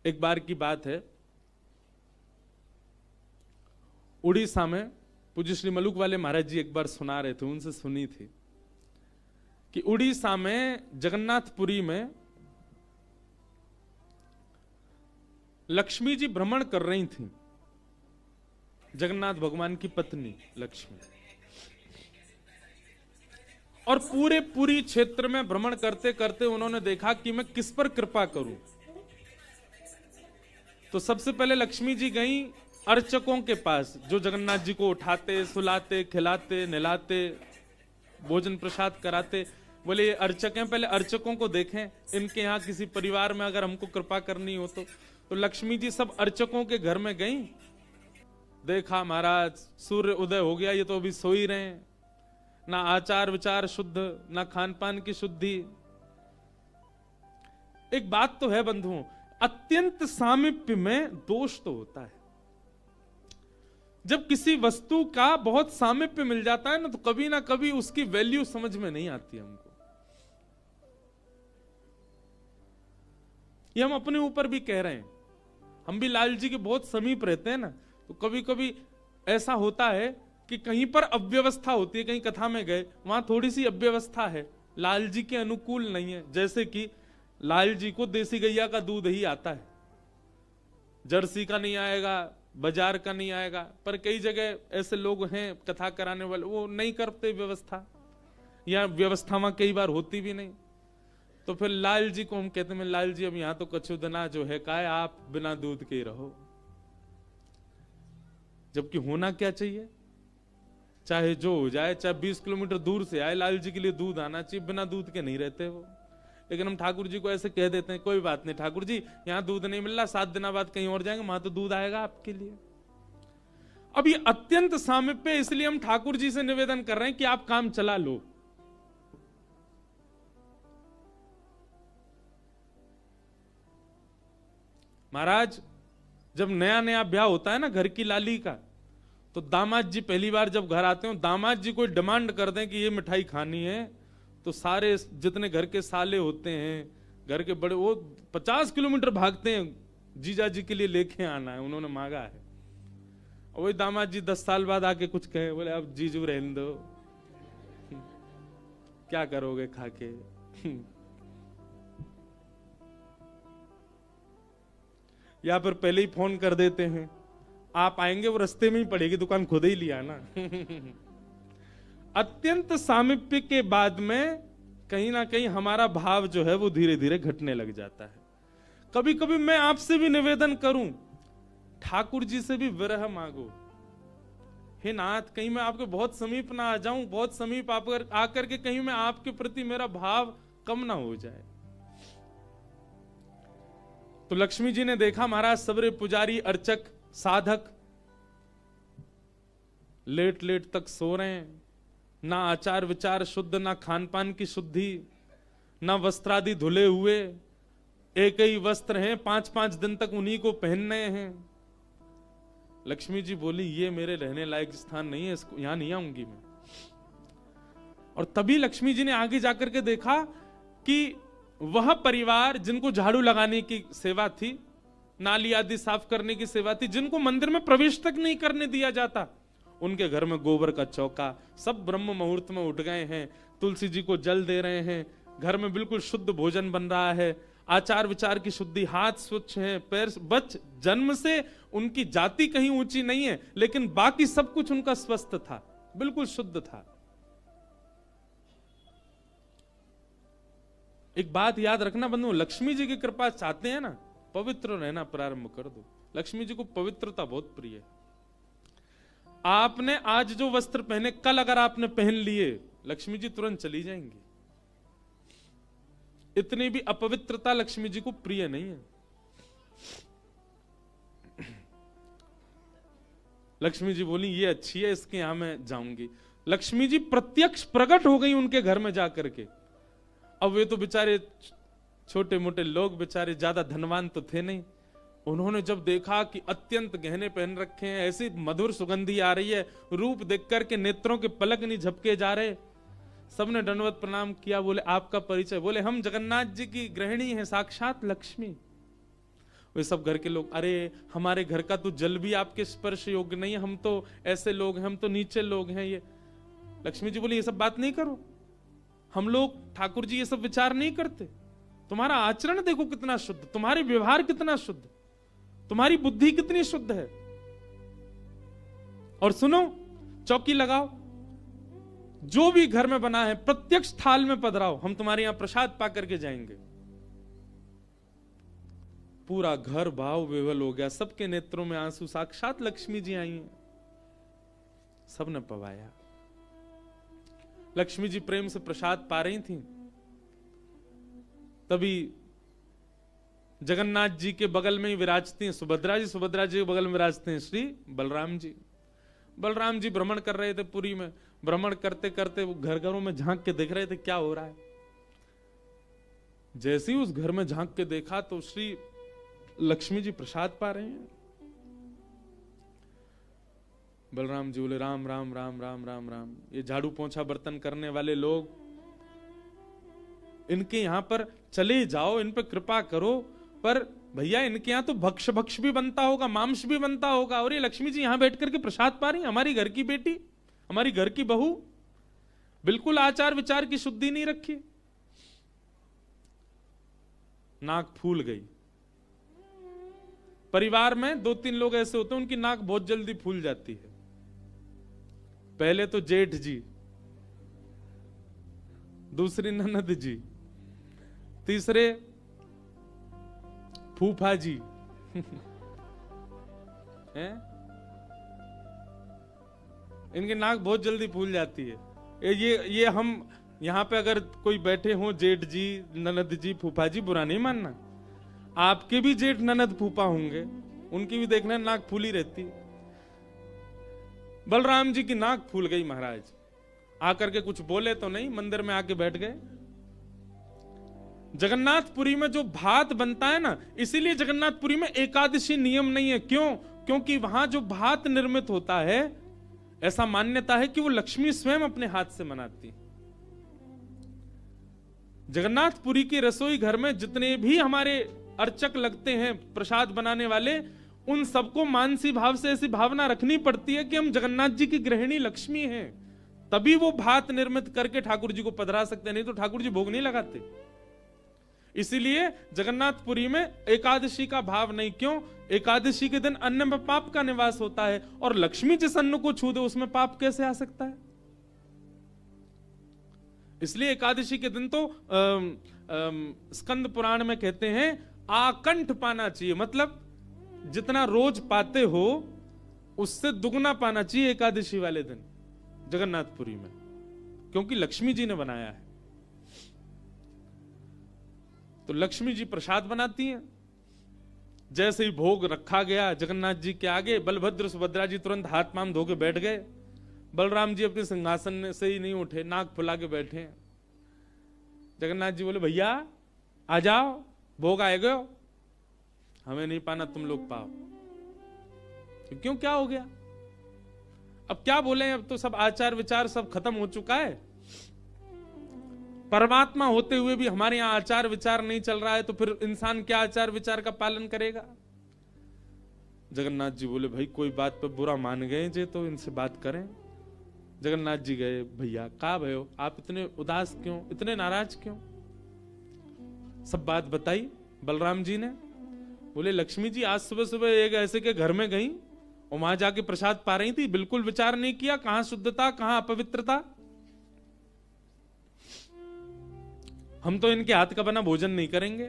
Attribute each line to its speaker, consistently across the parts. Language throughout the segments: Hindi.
Speaker 1: एक बार की बात है, उड़ीसा में पूज्य श्री मलुक वाले महाराज जी एक बार सुना रहे थे, उनसे सुनी थी कि उड़ीसा में जगन्नाथपुरी में लक्ष्मी जी भ्रमण कर रही थी, जगन्नाथ भगवान की पत्नी लक्ष्मी, और पूरी क्षेत्र में भ्रमण करते करते उन्होंने देखा कि मैं किस पर कृपा करूं। तो सबसे पहले लक्ष्मी जी गई अर्चकों के पास, जो जगन्नाथ जी को उठाते, सुलाते, खिलाते, नहलाते, भोजन प्रसाद कराते। बोले ये अर्चक हैं, पहले अर्चकों को देखें, इनके यहाँ किसी परिवार में अगर हमको कृपा करनी हो तो लक्ष्मी जी सब अर्चकों के घर में गई। देखा महाराज सूर्य उदय हो गया, ये तो अभी सो ही रहे हैं, ना आचार विचार शुद्ध, ना खान पान की शुद्धि। एक बात तो है बंधुओं, अत्यंत सामीप्य में दोष तो होता है। जब किसी वस्तु का बहुत सामीप्य मिल जाता है ना कभी उसकी वैल्यू समझ में नहीं आती हमको। ये हम अपने ऊपर भी कह रहे हैं, हम भी लाल जी के बहुत समीप रहते हैं ना, तो कभी कभी ऐसा होता है कि कहीं पर अव्यवस्था होती है, कहीं कथा में गए वहां थोड़ी सी अव्यवस्था है, लाल जी के अनुकूल नहीं है। जैसे कि लाल जी को देसी गैया का दूध ही आता है, जर्सी का नहीं आएगा, बाजार का नहीं आएगा। पर कई जगह ऐसे लोग हैं कथा कराने वाले, वो नहीं करते व्यवस्था, या व्यवस्था वहां कई बार होती भी नहीं। तो फिर लाल जी को हम कहते हैं, लाल जी अब यहां तो कछु दना जो है काय, आप बिना दूध के ही रहो। जबकि होना क्या चाहिए, चाहे जो हो जाए, चाहे 20 किलोमीटर दूर से आए, लाल जी के लिए दूध आना चाहिए, बिना दूध के नहीं रहते वो। लेकिन हम ठाकुर जी को ऐसे कह देते हैं, कोई बात नहीं ठाकुर जी, यहां दूध नहीं मिल रहा, 7 दिन बाद कहीं और जाएंगे, वहां तो दूध आएगा आपके लिए। अब ये अत्यंत सामीप्य, इसलिए हम ठाकुर जी से निवेदन कर रहे हैं कि आप काम चला लो। महाराज जब नया नया ब्याह होता है ना घर की लाली का, तो दामाद जी पहली बार जब घर आते हो, दामाद जी कोई डिमांड कर दें कि ये मिठाई खानी है, तो सारे जितने घर के साले होते हैं, घर के बड़े, वो 50 किलोमीटर भागते हैं, जीजा जी के लिए लेके आना है, उन्होंने मांगा है। और वही दामाद जी 10 साल बाद आके कुछ कहे, बोले अब जीजू रहने दो, क्या करोगे खाके। या फिर पहले ही फोन कर देते हैं, आप आएंगे, वो रास्ते में ही पड़ेगी दुकान, खुद ही लिया ना। अत्यंत सामीप्य के बाद में कहीं ना कहीं हमारा भाव जो है वो धीरे धीरे घटने लग जाता है। कभी कभी मैं आपसे भी निवेदन करूं, ठाकुर जी से भी विरह मांगो, हे नाथ कहीं मैं आपके बहुत समीप ना आ जाऊं, बहुत समीप आकर के कहीं मैं आपके प्रति मेरा भाव कम ना हो जाए। तो लक्ष्मी जी ने देखा महाराज सबरे पुजारी, अर्चक, साधक लेट लेट तक सो रहे हैं, ना आचार विचार शुद्ध, ना खान पान की शुद्धि, ना वस्त्रादि धुले हुए, एक ही वस्त्र हैं, 5-5 दिन तक उन्हीं को पहनने हैं। लक्ष्मी जी बोली ये मेरे रहने लायक स्थान नहीं है, इसको यहां नहीं आऊंगी मैं। और तभी लक्ष्मी जी ने आगे जाकर के देखा कि वह परिवार जिनको झाड़ू लगाने की सेवा थी, नाली आदि साफ करने की सेवा थी, जिनको मंदिर में प्रवेश तक नहीं करने दिया जाता, उनके घर में गोबर का चौका, सब ब्रह्म मुहूर्त में उठ गए हैं, तुलसी जी को जल दे रहे हैं, घर में बिल्कुल शुद्ध भोजन बन रहा है, आचार विचार की शुद्धि, हाथ स्वच्छ हैं, पैर बच, जन्म से उनकी जाति कहीं ऊंची नहीं है, लेकिन बाकी सब कुछ उनका स्वस्थ था, बिल्कुल शुद्ध था। एक बात याद रखना बंधु, लक्ष्मी जी की कृपा चाहते हैं ना, पवित्र रहना प्रारंभ कर दो। लक्ष्मी जी को पवित्रता बहुत प्रिय है। आपने आज जो वस्त्र पहने, कल अगर आपने पहन लिए, लक्ष्मी जी तुरंत चली जाएंगी। इतनी भी अपवित्रता लक्ष्मी जी को प्रिय नहीं है। लक्ष्मी जी बोली ये अच्छी है, इसके यहां मैं जाऊंगी। लक्ष्मी जी प्रत्यक्ष प्रकट हो गई उनके घर में जाकर के। अब वे तो बेचारे छोटे मोटे लोग, बेचारे ज्यादा धनवान तो थे नहीं। उन्होंने जब देखा कि अत्यंत गहने पहन रखे हैं, ऐसी मधुर सुगंधी आ रही है, रूप देख करके नेत्रों के पलक नहीं झपके जा रहे, सबने दंडवत प्रणाम किया। बोले आपका परिचय? बोले हम जगन्नाथ जी की गृहिणी हैं, साक्षात लक्ष्मी। वे सब घर के लोग, अरे हमारे घर का तो जल भी आपके स्पर्श योग्य नहीं है, हम तो ऐसे लोग हैं, हम तो नीचे लोग हैं। ये लक्ष्मी जी बोली ये सब बात नहीं करो, हम लोग ठाकुर जी ये सब विचार नहीं करते। तुम्हारा आचरण देखो कितना शुद्ध, तुम्हारे व्यवहार कितना शुद्ध, तुम्हारी बुद्धि कितनी शुद्ध है। और सुनो, चौकी लगाओ, जो भी घर में बना है प्रत्यक्ष थाल में पधराओ, हम तुम्हारे यहां प्रसाद पा करके जाएंगे। पूरा घर भाव विवल हो गया, सबके नेत्रों में आंसू, साक्षात लक्ष्मी जी आई हैं, सबने पवाया। लक्ष्मी जी प्रेम से प्रसाद पा रही थी, तभी जगन्नाथ जी के बगल में ही विराजती हैं सुभद्रा जी, सुभद्रा जी के बगल में विराजते हैं श्री बलराम जी। बलराम जी भ्रमण कर रहे थे पुरी में, भ्रमण करते करते वो घर घरों में झांक के देख रहे थे क्या हो रहा है। जैसे ही उस घर में झांक के देखा तो श्री लक्ष्मी जी प्रसाद पा रहे हैं। बलराम जी बोले राम राम राम राम राम राम, ये झाड़ू पोंछा बर्तन करने वाले लोग, इनके यहां पर चले जाओ, इन पे कृपा करो, पर भैया इनके यहां तो भक्ष भक्ष भी बनता होगा, मांस भी बनता होगा, और ये लक्ष्मी जी यहां बैठ करके प्रसाद पा रही, हमारी घर की बेटी, हमारी घर की बहू, बिल्कुल आचार विचार की शुद्धि नहीं रखी। नाक फूल गई। परिवार में 2-3 लोग ऐसे होते हैं उनकी नाक बहुत जल्दी फूल जाती है। पहले तो जेठ जी, दूसरी ननद जी, तीसरे फूफा जी हैं? इनकी नाक बहुत जल्दी फूल जाती है। ये हम यहां पे अगर कोई बैठे हो, जेठ जी, ननद जी, फूफा जी, बुरा नहीं मानना, आपके भी जेठ ननद फूफा होंगे, उनकी भी देखना नाक फूली रहती। बलराम जी की नाक फूल गई महाराज, आकर के कुछ बोले तो नहीं, मंदिर में आके बैठ गए। जगन्नाथपुरी में जो भात बनता है ना, इसीलिए जगन्नाथपुरी में एकादशी नियम नहीं है। क्यों? क्योंकि वहां जो भात निर्मित होता है, ऐसा मान्यता है कि वो लक्ष्मी स्वयं अपने हाथ से बनाती है। जगन्नाथपुरी की रसोई घर में जितने भी हमारे अर्चक लगते हैं, प्रसाद बनाने वाले, उन सबको मानसी भाव से ऐसी भावना रखनी पड़ती है कि हम जगन्नाथ जी की गृहिणी लक्ष्मी हैं, तभी वो भात निर्मित करके ठाकुर जी को पधरा सकते हैं, नहीं तो ठाकुर जी भोग नहीं लगाते। इसीलिए जगन्नाथपुरी में एकादशी का भाव नहीं। क्यों? एकादशी के दिन अन्न में पाप का निवास होता है, और लक्ष्मी जिस अन्न को छू दे उसमें पाप कैसे आ सकता है? इसलिए एकादशी के दिन तो स्कंद पुराण में कहते हैं आकंठ पाना चाहिए, मतलब जितना रोज पाते हो उससे दुगना पाना चाहिए एकादशी वाले दिन जगन्नाथपुरी में, क्योंकि लक्ष्मी जी ने बनाया है। तो लक्ष्मी जी प्रसाद बनाती हैं। जैसे ही भोग रखा गया जगन्नाथ जी के आगे, बलभद्र सुभद्रा जी तुरंत हाथ पांव धो के बैठ गए। बलराम जी अपने सिंहासन से ही नहीं उठे, नाक फुला के बैठे हैं। जगन्नाथ जी बोले भैया आ जाओ, भोग आएगा, हमें नहीं पाना, तुम लोग पाओ। क्यों, क्या हो गया? अब क्या बोले, अब तो सब आचार विचार सब खत्म हो चुका है। परमात्मा होते हुए भी हमारे यहां आचार विचार नहीं चल रहा है, तो फिर इंसान क्या आचार विचार का पालन करेगा? जगन्नाथ जी बोले भाई कोई बात पे बुरा मान गए जे, तो इनसे बात करें। जगन्नाथ जी गए, भैया कहा भयो, आप इतने उदास क्यों, इतने नाराज क्यों? सब बात बताई बलराम जी ने। बोले लक्ष्मी जी आज सुबह सुबह एक ऐसे के घर में गई और वहां जाके प्रसाद पा रही थी, बिल्कुल विचार नहीं किया, कहां शुद्धता कहां अपवित्रता। हम तो इनके हाथ का बना भोजन नहीं करेंगे।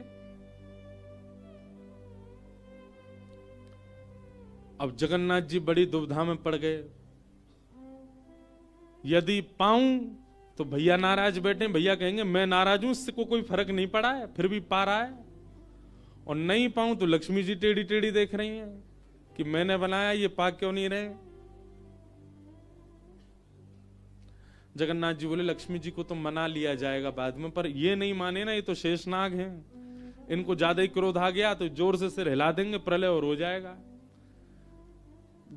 Speaker 1: अब जगन्नाथ जी बड़ी दुविधा में पड़ गए। यदि पाऊं तो भैया नाराज बैठे, भैया कहेंगे मैं नाराज हूं, इससे को कोई फर्क नहीं पड़ा है, फिर भी पा रहा है। और नहीं पाऊं तो लक्ष्मी जी टेढ़ी टेढ़ी देख रही हैं कि मैंने बनाया, ये पा क्यों नहीं रहे। जगन्नाथ जी बोले लक्ष्मी जी को तो मना लिया जाएगा बाद में, पर ये नहीं माने ना, ये तो शेषनाग हैं, इनको ज्यादा ही क्रोध आ गया तो जोर से सिर हिला देंगे, प्रलय और हो जाएगा।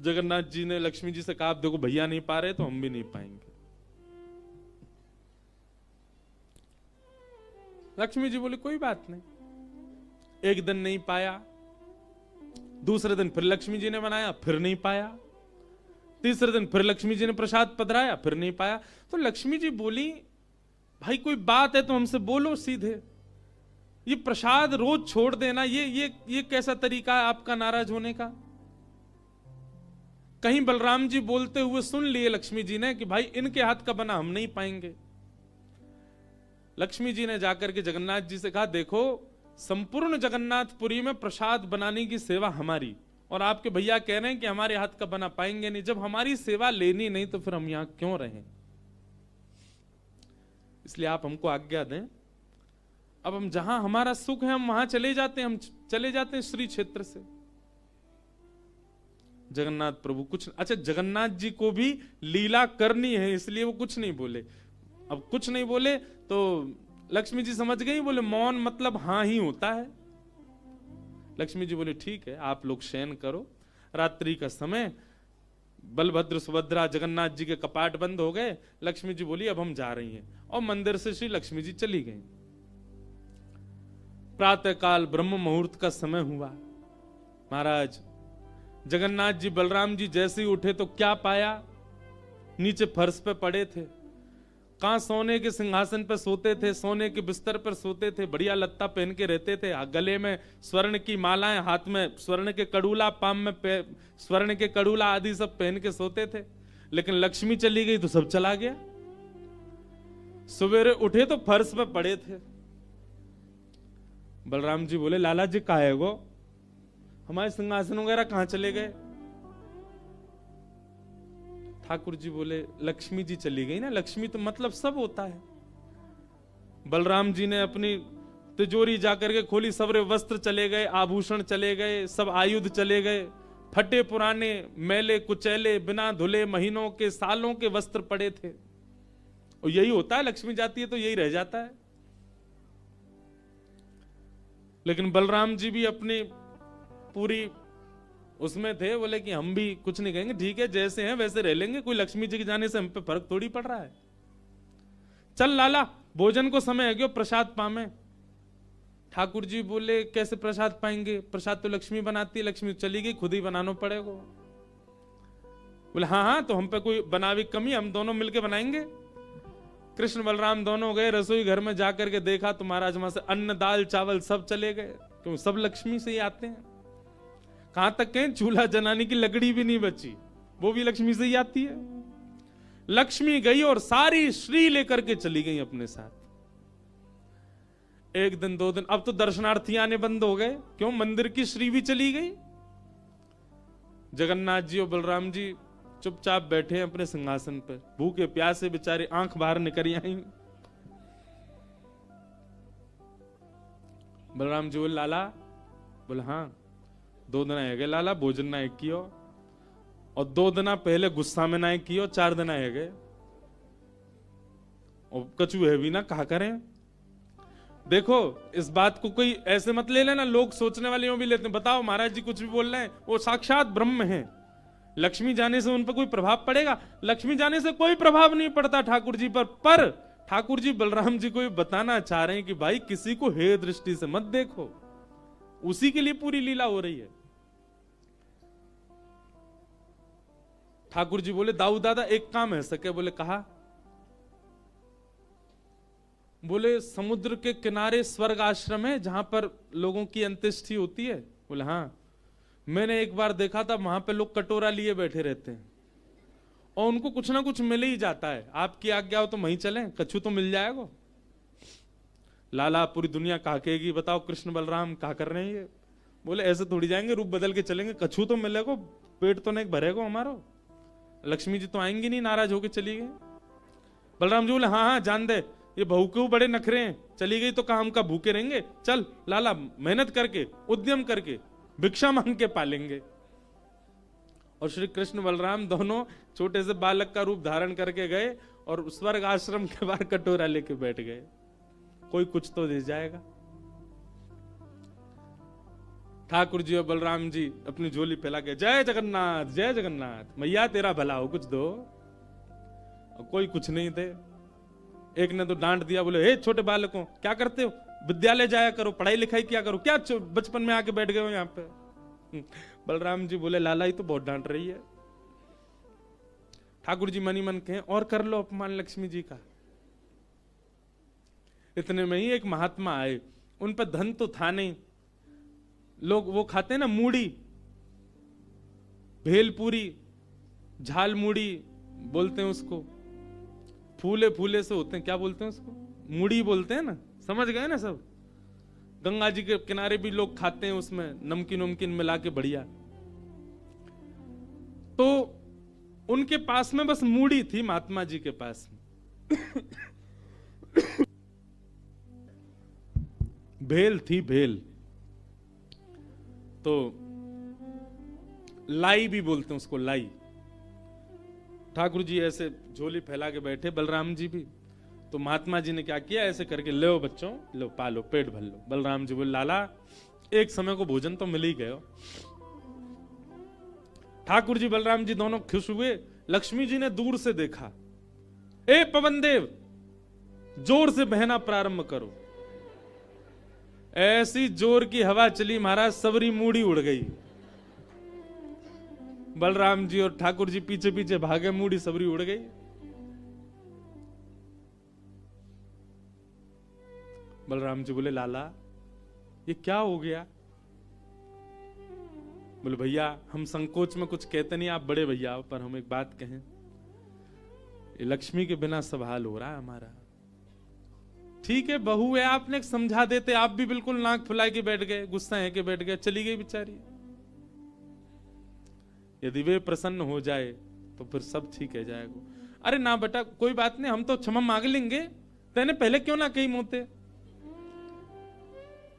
Speaker 1: जगन्नाथ जी ने लक्ष्मी जी से कहा देखो भैया नहीं पा रहे तो हम भी नहीं पाएंगे। लक्ष्मी जी बोले कोई बात नहीं, एक दिन नहीं पाया, दूसरे दिन फिर लक्ष्मी जी ने बनाया, फिर नहीं पाया। तीसरे दिन फिर लक्ष्मी जी ने प्रसाद पधराया, फिर नहीं पाया। तो लक्ष्मी जी बोली, भाई कोई बात है तो हमसे बोलो सीधे, ये प्रसाद रोज छोड़ देना, ये कैसा तरीका है आपका नाराज होने का। कहीं बलराम जी बोलते हुए सुन लिए लक्ष्मी जी ने कि भाई इनके हाथ का बना हम नहीं पाएंगे। लक्ष्मी जी ने जाकर के जगन्नाथ जी से कहा, देखो संपूर्ण जगन्नाथपुरी में प्रसाद बनाने की सेवा हमारी, और आपके भैया कह रहे हैं कि हमारे हाथ का बना पाएंगे नहीं। जब हमारी सेवा लेनी नहीं तो फिर हम यहां क्यों रहें, इसलिए आप हमको आज्ञा दें। अब हम जहां हमारा सुख है हम वहां चले जाते हैं, हम चले जाते हैं श्री क्षेत्र से। जगन्नाथ प्रभु कुछ, अच्छा जगन्नाथ जी को भी लीला करनी है इसलिए वो कुछ नहीं बोले। अब कुछ नहीं बोले तो लक्ष्मी जी समझ गई, बोले मौन मतलब हाँ ही होता है। लक्ष्मी जी बोले ठीक है, आप लोग शयन करो, रात्रि का समय। बलभद्र सुभद्रा जगन्नाथ जी के कपाट बंद हो गए। लक्ष्मी जी बोली अब हम जा रही हैं, और मंदिर से श्री लक्ष्मी जी चली गई। प्रातः काल ब्रह्म मुहूर्त का समय हुआ। महाराज जगन्नाथ जी बलराम जी जैसे ही उठे तो क्या पाया, नीचे फर्श पे पड़े थे। कहां सोने के सिंहासन पर सोते थे, सोने के बिस्तर पर सोते थे, बढ़िया लत्ता पहन के रहते थे, गले में स्वर्ण की मालाएं, हाथ में स्वर्ण के कड़ूला, पाम में स्वर्ण के कड़ूला आदि सब पहन के सोते थे। लेकिन लक्ष्मी चली गई तो सब चला गया। सवेरे उठे तो फर्श पे पड़े थे। बलराम जी बोले लाला जी कहाँ है गो, हमारे सिंहासन वगैरह कहां चले गए। ठाकुर जी बोले लक्ष्मी जी चली गई ना, लक्ष्मी तो मतलब सब होता है। बलराम जी ने अपनी तिजोरी जाकर के खोली, सबरे वस्त्र चले गए, आभूषण चले गए, सब आयुध चले गए, फटे पुराने मैले कुचैले बिना धुले महीनों के सालों के वस्त्र पड़े थे। और यही होता है, लक्ष्मी जाती है तो यही रह जाता है। लेकिन बलराम जी भी अपनी पूरी उसमें थे, बोले कि हम भी कुछ नहीं कहेंगे, ठीक है जैसे हैं वैसे रह लेंगे, कोई लक्ष्मी जी के जाने से हम पे फर्क थोड़ी पड़ रहा है। चल लाला भोजन को समय है क्यों, प्रसाद पामे। ठाकुर जी बोले कैसे प्रसाद पाएंगे, प्रसाद तो लक्ष्मी बनाती है, लक्ष्मी चली गई, खुद ही बनाना पड़ेगा। बोले हाँ हाँ तो हम पे कोई बनावी कमी, हम दोनों मिलके बनाएंगे। कृष्ण बलराम दोनों गए रसोई घर में, जाकर के देखा तो महाराज वहां से अन्न दाल चावल सब चले गए, क्यों सब लक्ष्मी से ही आते हैं। कहां तक कहें चूल्हा जलाने की लकड़ी भी नहीं बची, वो भी लक्ष्मी से ही आती है। लक्ष्मी गई और सारी श्री लेकर के चली गई अपने साथ। एक दिन दो दिन, अब तो दर्शनार्थी आने बंद हो गए, क्यों मंदिर की श्री भी चली गई। जगन्नाथ जी और बलराम जी चुपचाप बैठे हैं अपने सिंहासन पर, भूखे प्यासे बेचारे, आंख बाहर निकल आई। बलराम जी बोले लाला, बोले हाँ 2 दिन है गए लाला, भोजन ना एक कियो, और 2 दिन पहले गुस्सा में ना एक कियो, 4 दिन है गए, और कछु है भी ना, कहा करें। देखो इस बात को कोई ऐसे मत ले लेना, लोग सोचने वाले यूं भी लेते हैं, बताओ महाराज जी कुछ भी बोल रहे हैं, वो साक्षात ब्रह्म हैं, लक्ष्मी जाने से उन पर कोई प्रभाव पड़ेगा? लक्ष्मी जाने से कोई प्रभाव नहीं पड़ता ठाकुर जी पर ठाकुर जी बलराम जी को ये बताना चाह रहे हैं कि भाई किसी को हे दृष्टि से मत देखो, उसी के लिए पूरी लीला हो रही है। ठाकुर जी बोले दाऊ दादा एक काम है सके, बोले कहा, बोले समुद्र के किनारे स्वर्ग आश्रम है जहां पर लोगों की अंत्येष्टि होती है। बोले हाँ, मैंने एक बार देखा था वहां पे लोग कटोरा लिए बैठे रहते हैं और उनको कुछ ना कुछ मिल ही जाता है, आपकी आज्ञा हो तो वहीं चलें, कछु तो मिल जाएगा। लाला पूरी दुनिया कहा कहेगी बताओ कृष्ण बलराम कहा कर रहे हैं ये। बोले ऐसे थोड़ी जाएंगे, रूप बदल के चलेंगे, कछु तो मिलेगा, पेट तो नहीं भरेगा हमारा, लक्ष्मी जी तो आएंगी नहीं, नाराज होके चली गई। बलराम जी बोले हाँ हाँ जान दे, ये बहू के बड़े नखरे हैं, चली गई तो कहा हम का भूखे रहेंगे, चल लाला मेहनत करके उद्यम करके भिक्षा मांग के पालेंगे। और श्री कृष्ण बलराम दोनों छोटे से बालक का रूप धारण करके गए और स्वर्ग आश्रम के बाहर कटोरा लेके बैठ गए, कोई कुछ तो दे जाएगा। ठाकुर जी और बलराम जी अपनी झोली फैला के जय जगन्नाथ मैया तेरा भला हो, कुछ दो। और कोई कुछ नहीं थे। एक ने तो डांट दिया, बोले हे छोटे बालकों क्या करते हो, विद्यालय जाया करो, पढ़ाई लिखाई किया करो, क्या बचपन में आके बैठ गए हो यहाँ पे। बलराम जी बोले लाला ही तो बहुत डांट रही है। ठाकुर जी मनी मन कहें और कर लो अपमान लक्ष्मी जी का। इतने में ही एक महात्मा आए, उन पर धन तो था नहीं, लोग वो खाते हैं ना मूढ़ी, भेलपूरी, झाल मूढ़ी बोलते हैं उसको, फूले फूले से होते हैं, क्या बोलते हैं उसको, मूढ़ी बोलते हैं ना, समझ गए ना सब। गंगा जी के किनारे भी लोग खाते हैं, उसमें नमकीन नमकीन मिला के बढ़िया। तो उनके पास में बस मूढ़ी थी, महात्मा जी के पास में भेल थी, भेल तो लाई भी बोलते हैं उसको, लाई। ठाकुर जी ऐसे झोली फैला के बैठे, बलराम जी भी। तो महात्मा जी ने क्या किया, ऐसे करके लो बच्चों, लो पालो, पेट भर लो। बलराम जी बोले लाला एक समय को भोजन तो मिल ही गयो। ठाकुर जी बलराम जी दोनों खुश हुए। लक्ष्मी जी ने दूर से देखा, ए पवन देव जोर से बहना प्रारंभ करो। ऐसी जोर की हवा चली महाराज, सबरी मूढ़ी उड़ गई। बलराम जी और ठाकुर जी पीछे पीछे भागे, मूढ़ी सबरी उड़ गई। बलराम जी बोले लाला ये क्या हो गया? बोले भैया हम संकोच में कुछ कहते नहीं, आप बड़े भैया हो, पर हम एक बात कहें, ये लक्ष्मी के बिना सब हाल हो रहा है हमारा। ठीक है बहू है, आपने समझा देते, आप भी बिल्कुल नाक फुला के बैठ गए, गुस्सा है के बैठ गए, चली गई बेचारी। यदि वे प्रसन्न हो जाए तो फिर सब ठीक है जाएगा। अरे ना बेटा कोई बात नहीं, हम तो क्षमा मांग लेंगे, तेने पहले क्यों ना कही मोते।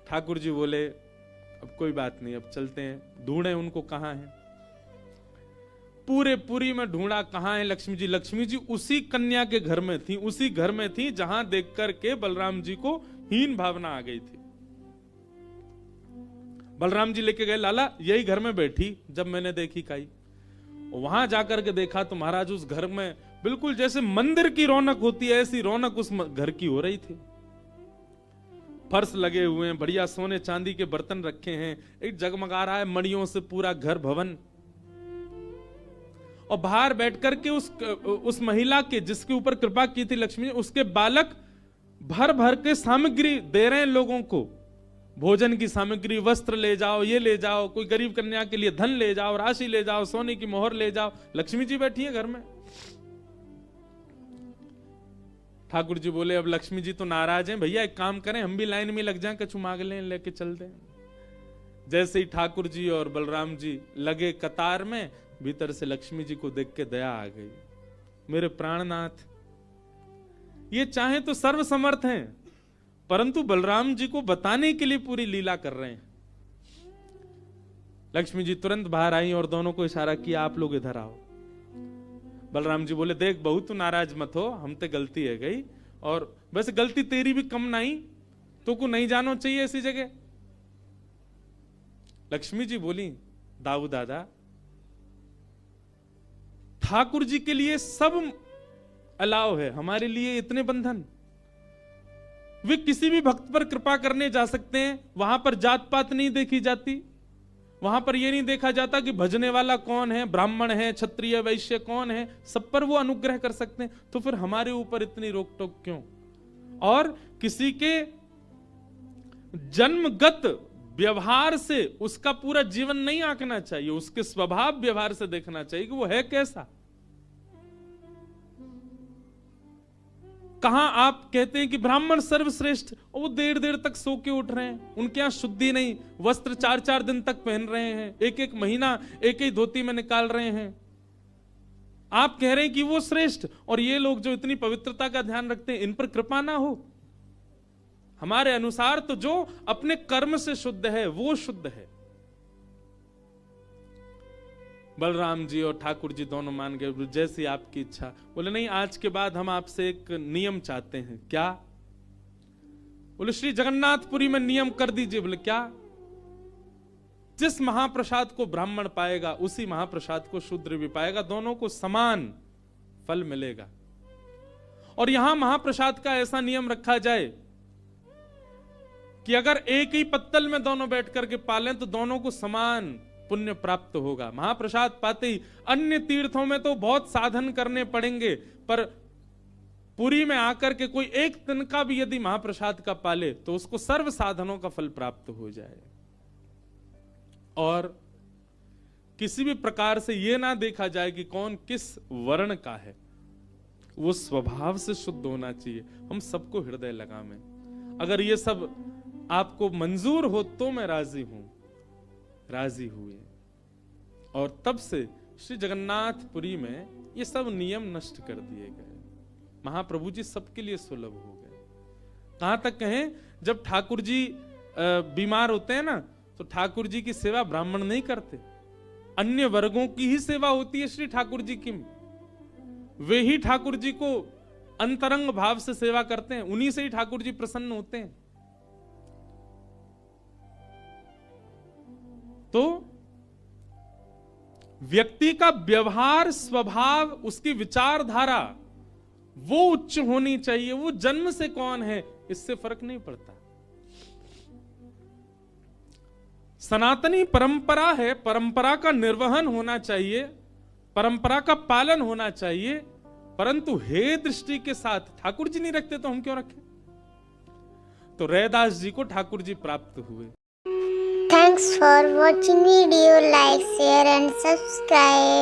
Speaker 1: ठाकुर जी बोले अब कोई बात नहीं, अब चलते हैं, ढूंढे उनको कहां है। पूरे पुरी में ढूंढा, कहां है लक्ष्मी जी। लक्ष्मी जी उसी कन्या के घर में थी, उसी घर में थी जहां देख करके बलराम जी को हीन भावना आ गई थी। बलराम जी लेके गए, लाला यही घर में बैठी, जब मैंने देखी काई। वहां जाकर के देखा तो महाराज उस घर में बिल्कुल जैसे मंदिर की रौनक होती है, ऐसी रौनक उस घर की हो रही थी। फर्श लगे हुए हैं, बढ़िया सोने चांदी के बर्तन रखे हैं, एक जगमगा रहा है मणियों से पूरा घर भवन। और बाहर बैठ करके उस महिला के जिसके ऊपर कृपा की थी लक्ष्मी, उसके बालक भर भर के सामग्री दे रहे हैं लोगों को, भोजन की सामग्री, वस्त्र ले जाओ, ये ले जाओ, कोई गरीब कन्या के लिए धन ले जाओ, राशि ले जाओ, सोने की मोहर ले जाओ। लक्ष्मी जी बैठी है घर में। ठाकुर जी बोले अब लक्ष्मी जी तो नाराज हैं, भैया एक काम करें, हम भी लाइन में लग जाएं, कछु मांग लें, लेके चल दें। जैसे ही ठाकुर जी और बलराम जी लगे कतार में, भीतर से लक्ष्मी जी को देख के दया आ गई। मेरे प्राणनाथ, ये चाहे तो सर्वसमर्थ हैं, परंतु बलराम जी को बताने के लिए पूरी लीला कर रहे हैं। लक्ष्मी जी तुरंत बाहर आई और दोनों को इशारा किया, आप लोग इधर आओ। बलराम जी बोले देख बहू तू नाराज मत हो, हम ते गलती है गई, और वैसे गलती तेरी भी कम नहीं, तो को नहीं जानो चाहिए ऐसी जगह। लक्ष्मी जी बोली दाऊ दादा, ठाकुर जी के लिए सब अलाव है, हमारे लिए इतने बंधन। वे किसी भी भक्त पर कृपा करने जा सकते हैं, वहां पर जात पात नहीं देखी जाती, वहां पर यह नहीं देखा जाता कि भजने वाला कौन है, ब्राह्मण है, क्षत्रिय, वैश्य कौन है, सब पर वो अनुग्रह कर सकते हैं। तो फिर हमारे ऊपर इतनी रोक टोक क्यों? और किसी के जन्मगत व्यवहार से उसका पूरा जीवन नहीं आंकना चाहिए, उसके स्वभाव व्यवहार से देखना चाहिए कि वो है कैसा। कहां आप कहते हैं कि ब्राह्मण सर्वश्रेष्ठ, और वो देर देर तक सो के उठ रहे हैं, उनके यहां शुद्धि नहीं, वस्त्र 4-4 दिन तक पहन रहे हैं, एक महीना एक ही धोती में निकाल रहे हैं। आप कह रहे हैं कि वो श्रेष्ठ, और ये लोग जो इतनी पवित्रता का ध्यान रखते हैं, इन पर कृपा ना हो। हमारे अनुसार तो जो अपने कर्म से शुद्ध है वो शुद्ध है। बलराम जी और ठाकुर जी दोनों मान गए, जैसी आपकी इच्छा। बोले नहीं, आज के बाद हम आपसे एक नियम चाहते हैं। क्या? बोले श्री जगन्नाथपुरी में नियम कर दीजिए। बोले क्या? जिस महाप्रसाद को ब्राह्मण पाएगा उसी महाप्रसाद को शूद्र भी पाएगा, दोनों को समान फल मिलेगा। और यहां महाप्रसाद का ऐसा नियम रखा जाए कि अगर एक ही पत्तल में दोनों बैठ करके पालें तो दोनों को समान पुण्य प्राप्त होगा। महाप्रसाद पाते ही, अन्य तीर्थों में तो बहुत साधन करने पड़ेंगे, पर पुरी में आकर के कोई एक दिन का भी यदि महाप्रसाद का पाले तो उसको सर्व साधनों का फल प्राप्त हो जाए। और किसी भी प्रकार से यह ना देखा जाए कि कौन किस वर्ण का है, वो स्वभाव से शुद्ध होना चाहिए। हम सबको हृदय लगावे। अगर ये सब आपको मंजूर हो तो मैं राजी हूं। राजी हुए और तब से श्री जगन्नाथपुरी में ये सब नियम नष्ट कर दिए गए। महाप्रभु जी सबके लिए सुलभ हो गए। कहां तक कहें, जब ठाकुर जी बीमार होते हैं ना, तो ठाकुर जी की सेवा ब्राह्मण नहीं करते, अन्य वर्गों की ही सेवा होती है श्री ठाकुर जी की। वे ही ठाकुर जी को अंतरंग भाव से सेवा करते हैं, उन्हीं से ही ठाकुर जी प्रसन्न होते हैं। तो व्यक्ति का व्यवहार, स्वभाव, उसकी विचारधारा वो उच्च होनी चाहिए। वो जन्म से कौन है इससे फर्क नहीं पड़ता। सनातनी परंपरा है, परंपरा का निर्वहन होना चाहिए, परंपरा का पालन होना चाहिए, परंतु हे दृष्टि के साथ ठाकुर जी नहीं रखते तो हम क्यों रखें। तो रैदास जी को ठाकुर जी प्राप्त हुए।
Speaker 2: Thanks for watching video, like, share and subscribe.